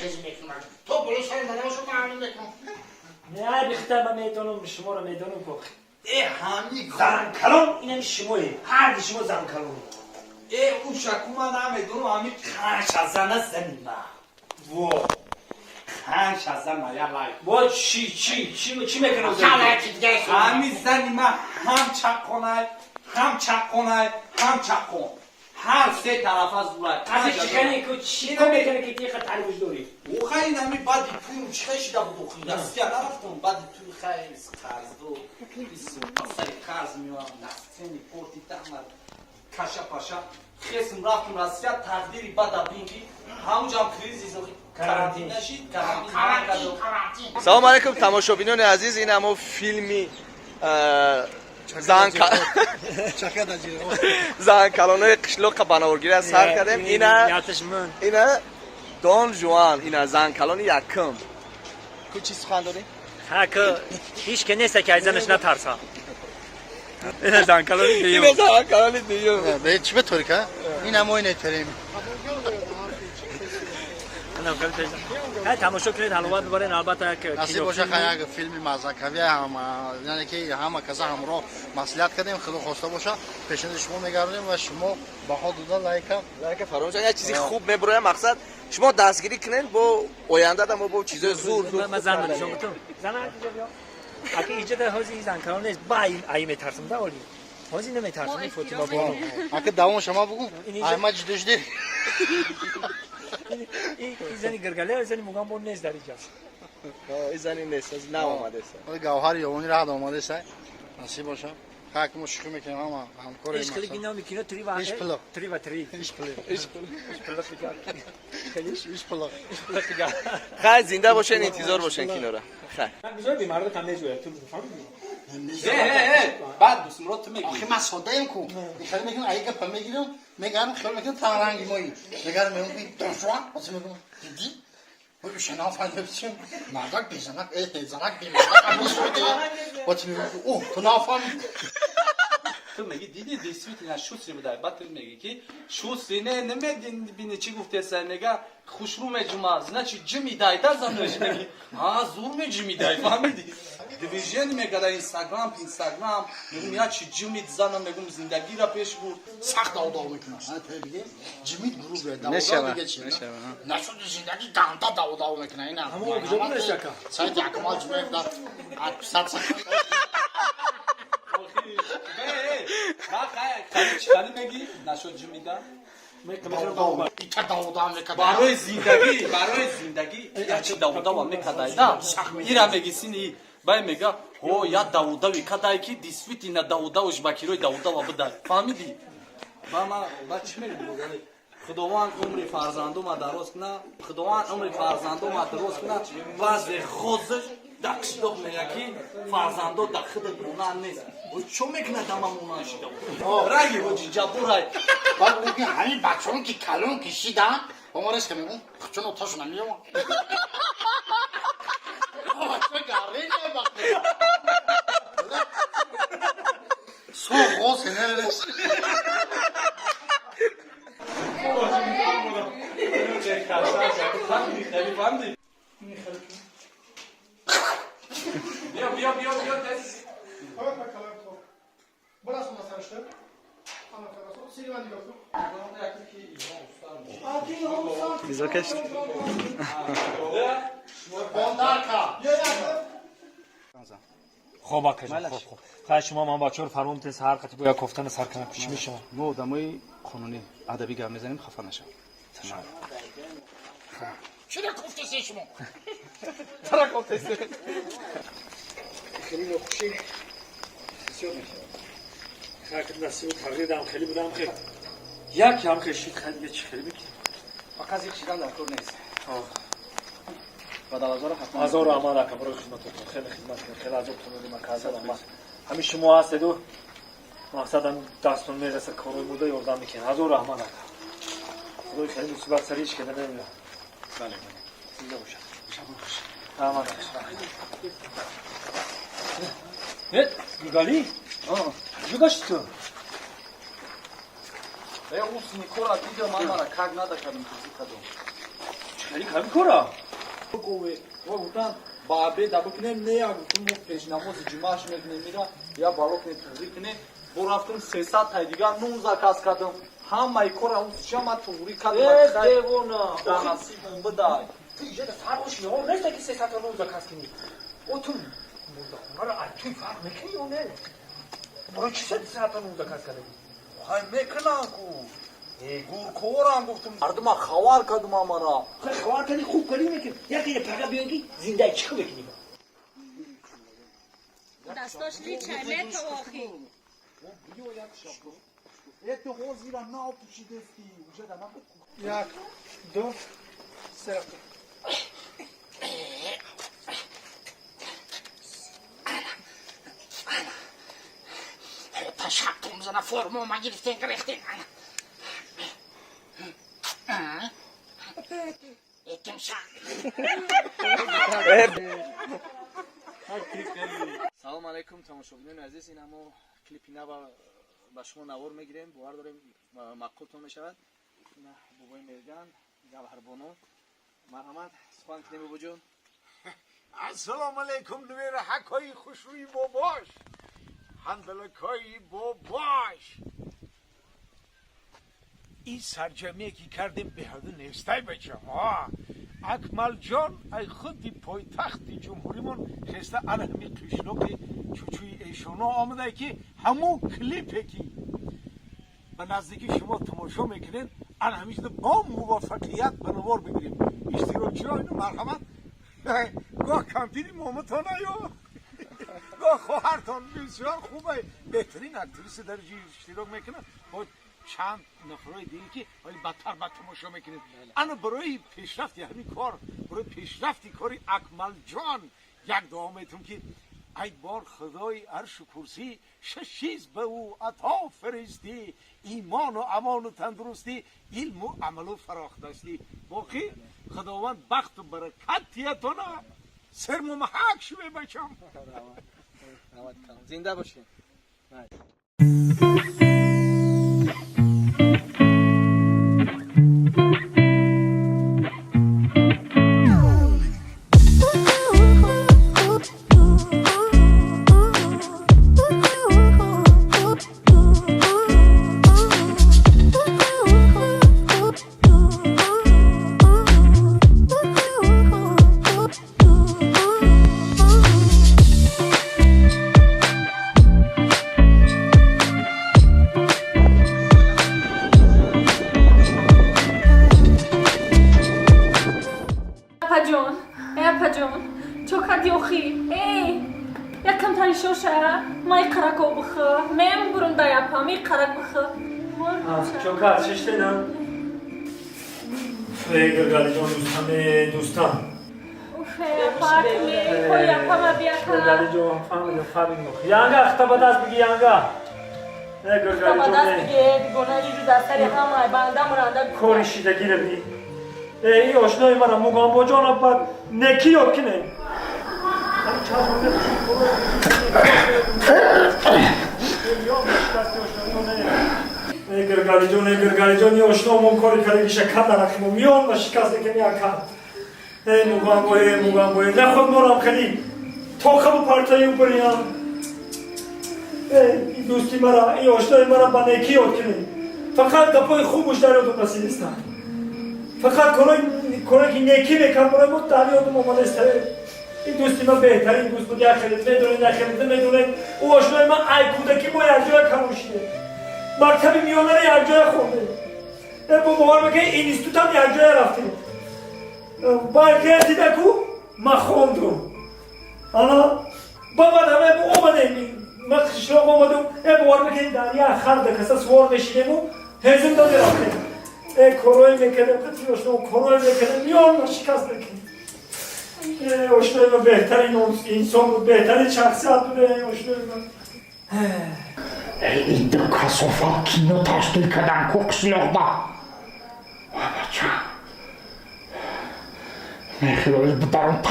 چیزی میکنم تو برو سر داداشو معلوم بکن نه بیختر من میدونم شما رو میدونم که ای همی زن کلام اینم شماه هر شما زن کلام ای اون شکو من هم میدونم همی خنش از زن زنیم وا خنش از زن یا لای وا چی میکنم همی زنیم هم چک کنای هم چک کنای هم چک کن هر سه طرف از دورای از چیکنه که چی میکنه که تیخ تعریفش داری او خیلی نمی بعدی توی چه شده بود خیلی دستی نرفتم بعدی توی خیلی قرض دو بیسو پسری قرض میوام نستنی پورتی تمر کاشا پاشا خیسم رفتم راستی تقدیری بعد بینگی همونجا هم کریزی زوخی کارانتین نشید کارانتین سلام علیکم تماشاچیان عزیز این همون فیلمی زن کلانه قشلوق بناورگیری از سر کردیم اینه دون جوان اینه زن کلان یکم کو چی سخن داری؟ ها که هیچ که نیست که از زنش نترسه اینه زن کلان دیگه اینه زن کلان دیگه به چی به طوری که؟ این همه اینه تریم ها تماشا کنید حلوات ببرین البته که نصیب باشه خیلی یک فیلم مزاکوی هم یعنی که همه کسا همراه مسئولیت کردیم خدا خواسته باشه پیشنهاد شما میگردیم و شما بها دادن لایک فراموش یه چیزی خوب میبره مقصد شما دستگیری کنین با آینده دم با چیزای زور من زن میشم تو زن بیا اگه ایجاد هازی زن کلان نیست با ای میترسم دا ولی هازی نمیترسم فاطمه با اگه دوام شما بگو ایما جدوجدی این زنی گرگله زنی مگم بون نیست در اینجا این زنی نیست از نه اومده است گوهر یوانی راه اومده است نصیب باشه خاک مشکل میکنیم هم کار ایش کلی گینا میکنه تری و تری ایش پلا خیلی زنده باشین انتظار باشین کنارا خیلی میذاره بیمارد کم نجوه تو میفهمی بعد دوست مراد تو میگی آخه من ساده ایم کو خیلی میگم اگه گپ میگیرم میگم خیلی میگم ترنگی مایی میگم میگم دانشوان واسه میگم دیدی و شنا فهمیدم مردک بیزنک زنک بیزنک واسه میگم اوه تو نفهمی تو میگی دیدی دیسویت نه شوسری بده بعد تو میگی که شوسری نه نمیدین ببینی چی گفته سر نگاه خوشرو مجمع значит جمی دایدا زنش میگی ها زور می دای فهمیدی دیویژن میگه در اینستاگرام میگم یا چی جمی زنم میگم زندگی را پیش برد سخت داو میکنه تو بگی جمی گروه داو دیگه چی نشد زندگی داو داو میکنه اینا همون کجا بوده شکا سایت یکمال جمعه داد 800 خیلی میگی نشد جمی دا برای زندگی یا چی داودا و میکدای دا ایرا میگی سینی بای میگه او یا داودا وی کدای کی دیسویت اینا داودا وش باکیروی داودا و بده فهمیدی با چی میگی خداوند عمر فرزندم دراز کنه خداوند عمر فرزندم دراز کنه باز خودش داکشلوق میگی فرزندو داخل دونان نیست و چون میکنه دممون نشیده رای و جابورای بعد میگه همین بچه‌ها که کلون کشیدن عمرش که میگم چون اتاش نمیام چه گاری نمیخواد سو خوش نرسه بیا دست Burası mı sarıştı? Anlatırsan Silvan diyorsun. Bizokeş Bondarka. خوب آکش خوب خواهی شما من بچه رو فرموم تیز هر قطعی باید کفتن سر کنم پیش میشه ما آدمای قانونی ادبی گپ میزنیم خفه نشم چرا گفتی شما؟ چرا گفتی خیلی خوشی بسیار میشه خیلی نصیب و تغییر دارم خیلی بودم خیلی یک هم خیلی خیلی چی خیلی بکنیم فقط یک چیزم در کار نیست بعد هزار حتما هزار امان رکم برای خدمتتون خیلی خدمت کنم خیلی عجب کنم مکازه اما همین شما هستید و مقصدم دستون میرسه کارو بوده یاردم میکنه هزار امان رکم خدای خیلی مصیبت سریش که نمیدونم بله زنده باشم شما خوش امان رکم میگالی؟ میگاشت تو؟ اون نیکولا دیده من مرا کار نداشتم تو کدوم کاری کار میکنم گوه و گفتن بابه دبو کنه نه یا گفتم مو پیش نماز جمعهش میکنه میرا یا بالو کنه توزی کنه بو رفتم 300 تا دیگه 19 کاس کردم همه کارا اون شما توری کردم دیوونا نصیب اون بدای تو اینجا فرقش نه نشته که 300 تا 19 کاس کنی او تو مرده را توی فرق میکنی یا نه برای چی 300 تا 19 کاس کردی های میکنم کو گور کورم گفتم مردم خوار کردم مرا خوار کردی خوب کاری میکنی یکی پگه بیانگی زنده چیکو بکنی دستاش لیچه تو آخی یک دو سه تشکر میزنه فرمو ما گرفتین گرفتین یکم شک سلام علیکم تماشاگران عزیز این همو کلیپی نو با شما نوار میگیریم باور داریم مقبولتون میشود این بابای مرگان جوهربانو مرحمت سخن کنیم بابا جون السلام علیکم نویر حکای خوشروی باباش هندلکای باباش این سرجمعی که کردیم به هر نیستای بچه ها اکمل جان ای خودی پایتخت جمهوریمون خسته الهمی قشلوک چوچوی ایشونا آمده که همون کلیپی که به نزدیکی شما تماشا میکنین الهمیش با موفقیت به نوار بگیریم اشتراکی ها اینو مرحمت گاه کمپینی مامتان یا گاه خواهرتان بسیار خوبه بهترین اکتریس در اشتراک میکنه با چند نفرای دیگه که ولی بدتر به تماشا میکنید انا برای پیشرفت همین کار برای پیشرفتی کاری اکمل جان یک دعا میتونم که ای بار خدای عرش و کرسی شش چیز به او عطا فرستی ایمان و امان و تندرستی علم و عمل و فراخ داشتی باقی خداوند بخت و برکتیتونه سرم و محک شوی بچم زنده باشین چوکات ششتنم گرگالی جان دوستان گرگالی جان فهمیدم یانگا اختبا دست بگی یانگا گرگالی جان کوری شیدگی رو بی ای آشنای مرا مگام با جان با نکی یاد کنه گرگالی جان یه آشنا من کاری کردی که شکر درخیم و میان و شکست کنی اکن مگام باید نه خود مرام خیلی تا خب پارتایی بریم این دوستی مرا این آشنای مرا با نکی یاد کنی فقط گپای خوبش در یادم نصیب نیستن فقط کاری که نکی میکنم برای بود در یادم آمده است این دوستی من بهترین دوست بود یک خیلی میدونه نخیلیده میدونه او آشنای من ای کودکی ما یک جای کموشیده مرتبی میانه رو یک جای خونده با باور بگه این اینستیتوت هم یک جای رفتیم برگه دیده کو من خوندم انا بابا همه با اومده من خشلاق اومدم باور بگه در یک خرده کسا سوار نشیدیم و هزم داده رفتیم کروی میکنم قطعی آشنا کروی میکنم میان و شکست میکنم آشنای من بهترین انسان بود بهترین شخصیت بوده آشنای من این دو کسافت کینو تشکیل کردن کوکسلوغدا بچه میخیلی بدارم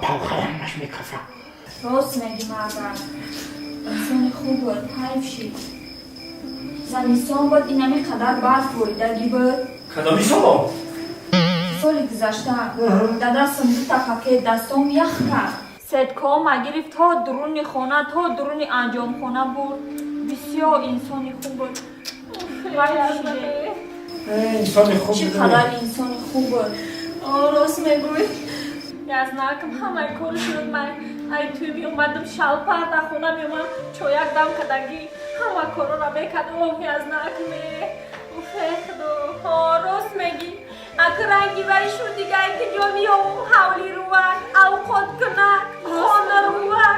پلخه همش میکفم راست میگی مردم انسان خوب بود حیف شید زمستان بود این همه قدر برف بریدگی بود کدامی سالا؟ соли гузашта дар дастам дута пакет дастом ях кард. Сеткома гирифт то дуруни хона, то дуруни анҷомхона буд. Бисёр инсони хуб буд. انسان خوب чӣ қадар инсони хуб буд. راست میگوی یزنکم همه کار شد من ای توی می اومدم شلپر در خونه می اومدم چویک دم کدگی همه کارو را میکرد اوه یزنک می اوه خدا ها راست میگی اگه رنگی وی شد دیگه ای که جا می اوم حولی رو ور اوقات کنک خانه رو ور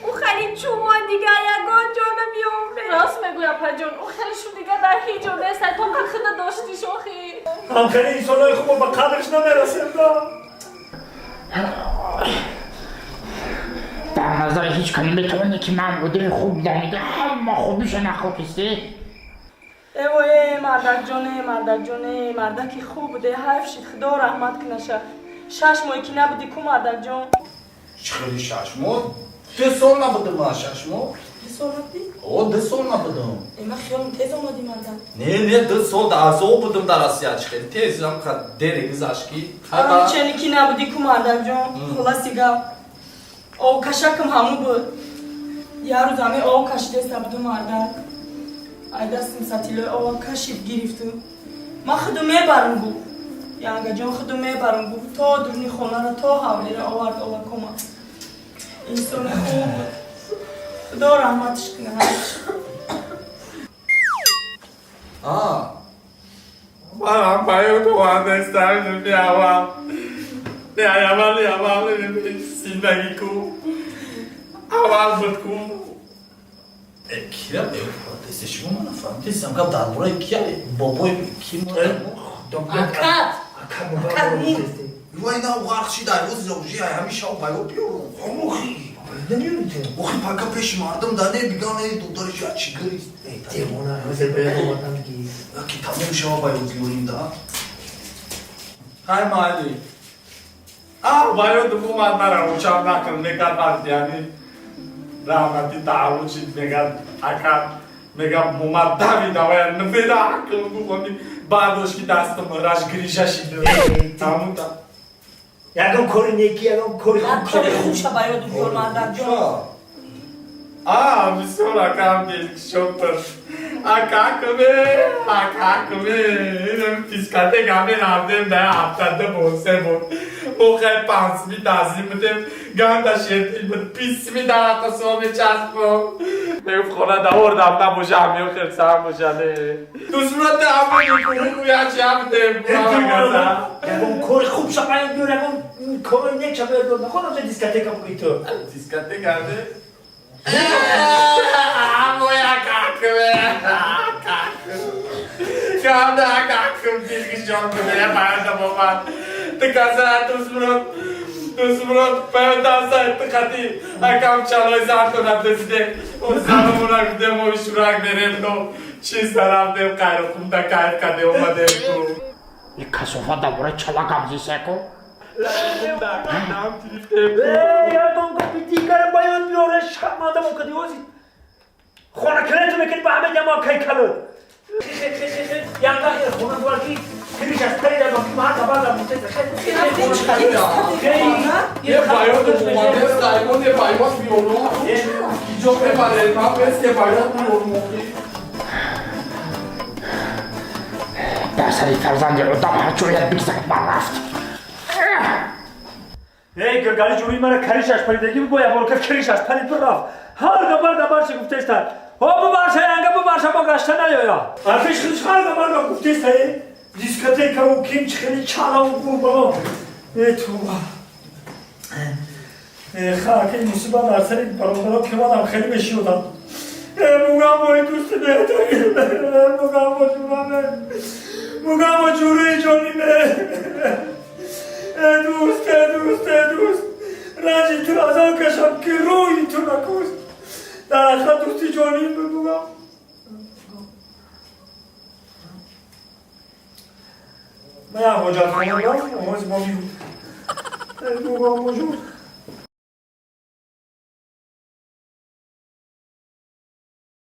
او خیلی چومان دیگه یگان جا نمی اومه راست میگوی اپا جان او خیلی شد دیگه در هیچ جا نیست تو خدا داشتی شوخی هم خیلی انسان های خوب به قدرش نمیرسیم دا در نظر هیچ کنی بتوانی که من بوده خوب دانیده همه خوبیش نخوبیسته اوه مردک جانه مردکی خوب بوده حیف شد خدا رحمت کنشه 6 ماه که نبودی کو مردک جان خیلی 6 ماه 2 سال نبودم من 6 ماه 2 سال نبودی؟ او 2 سال نبودم ایما خیالم تیز آمدی مردک نه 2 سال از او بودم در آسیا خیلی تیز هم که دیره گذاشتی چنی که نبودی کو مردک جان خلاصی گفت او کشکم همو بود یه روز همه او کشیده سبودو مردک ای دستم ستیلوی او کشید گرفتو من خودو میبرم گو یانگا جان خودو میبرم گو تا درونی خونه را تا حولی را آورد اولا کما انسان خوب بود خدا رحمتش کنه من هم باید تو آنستان بیاوم نیامال زندگی کو اول بود کو کیا دستش من نفهمیدم که درباره کیا بابای کی وای نه غرق شد روز زوجی همیشه باید بیارم آموخی اوخی پاکا پیش مردم دانه بیگانه دکترش یا چی گریست دیوانه همه باید آمدن گی که تمام شما باید بیاریم دا های مالی باید دومت مرا اوچام نکن نکرد یعنی رحمتی تعاون شد میگن اکر میگم مومد داوید آوای نفیده عقل بکنی بعدش که دستم راش گریشه شده تمام تا یکم کاری نیکی یکم کاری خوب کاری خوب شد باید بیار مردک جان بسیار اکرم دیل شکر اکاکمه اینم پیسکته گمه نردیم به هفتاده بوسه بود او خیلی 5 می تازی بودیم گنده شیرتیل بود 20 می در قصومی چسب بود میگفت خونه دوردم نباشه همیو خیلی سر باشه تو صورت همه نیکنه کویا چی هم دیم یکم کاری خوب شد باید بیار یکم کاری نیک شد باید بیار خودم چه دیسکته کم بگی تو دیسکته کرده؟ Amoi akakme, Kanda akakum dilgişon bile vardı baba. Tıkasa tuzmurot payda sayt tıkati. Akam çaloy zartona desde. O salomuna gidem o şurak verem to. Çiz taraftem kayrokumda kayıt kade olmadı to. یک کسوفا دوباره چلا قبضی سکو یادم که بیتی کارم باید بیاره شب مادم و کدی وزید خونه کنه تو میکنی با همه جمع کهی کلو یانگا خونه دوارکی کریش از پری دارم که ماه دبار دارم یه باید اومده سایمون یه باید بیارم جو ببره ما بس یه باید بیارم در سری فرزند ادام هر جوریت بگذارد من رفت ای گرگالی جوری مرا کریش از پریدگی بگویا بول که کریش از پرید برافت هر دبار چه گفته است ها ببارشه یانگا ببارشه با گشته نیایا حرفش خیش هر دبار گفته است دیسکتیک و کیم چخیلی چالا و بو بابا ای توبا خاک این مصیبت در سری برادرها که من هم خیلی بشیودم موگم با این دوست بهتری موگم با جورمه موگم با جوری جانیمه دوست رنجی تو از آن کشم که روی تو نکوست در اصلا دوستی جانیم بگم من هم حجت کنم حاج ما بیرون بگم بجور